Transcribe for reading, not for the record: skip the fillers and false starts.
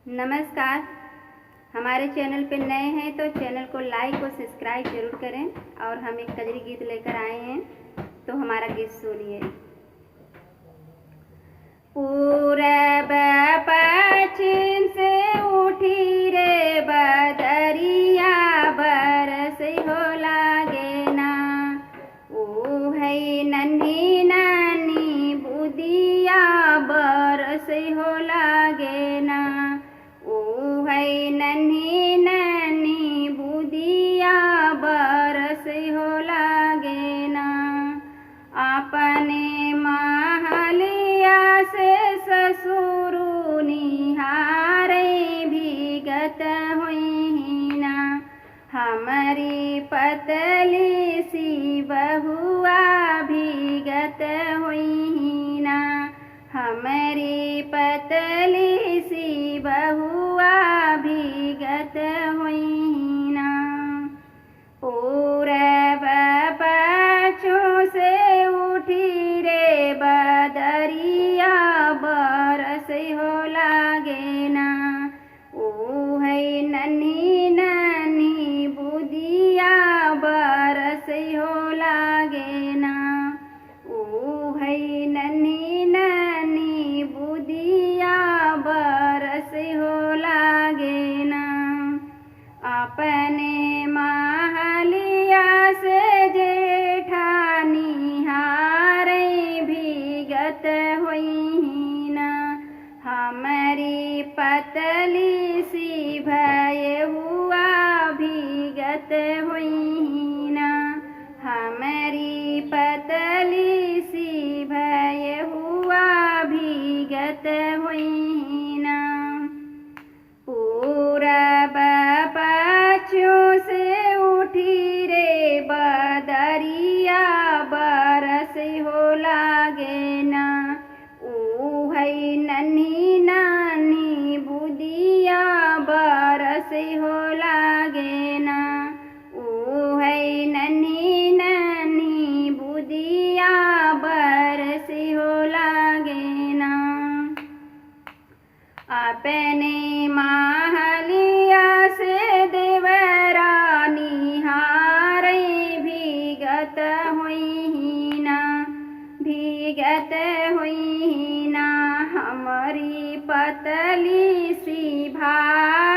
नमस्कार। हमारे चैनल पे नए हैं तो चैनल को लाइक और सब्सक्राइब जरूर करें। और हम एक कजरी गीत लेकर आए हैं, तो हमारा गीत सुनिए। पूरब पश्चिम से उठी रे बदरिया, बरस हो लागे ना। ओ है नन्ही नन्ही बुदिया, बरस हो लागे ना। ओ है नन्ही नन्ही बुदिया, बरस हो लागे ना। अपने महलिया से ससुरु निहारे, भीगत हुई ना। हमारी पतली सी बहुआ, भीगत हुई ना। हमारी पतली सी बहुआ, भीगत हुई ना। पूरब पश्चिम से उठी रे बदरिया, बरस हो लागे ना। ओ है नन्ही नन्ही बुदिया, बरस हो लागे ना। ओ है नन्ही नन्ही बुदिया, बरस हो लागे ना। अपने महलिया से जेठानी हारे, भीगत हुई ना। हमारी पतली सी भयहुआ, भीगत हुई ना। हमारी पतली सी भयहुआ, भीगत हुई ना। पूरब पश्चिम से उठी रे बदरिया, बरस हो लागे ना। ओ है नन्ही नन्ही बुदिया, बरस हो लागे ना। ओ है नन्ही नन्ही बुदिया, बरस हो लागे ना। अपने महलिया से देवरानी हारे, भीगत हुई ना। भीगत हुई ना। हमारी पतली सी भा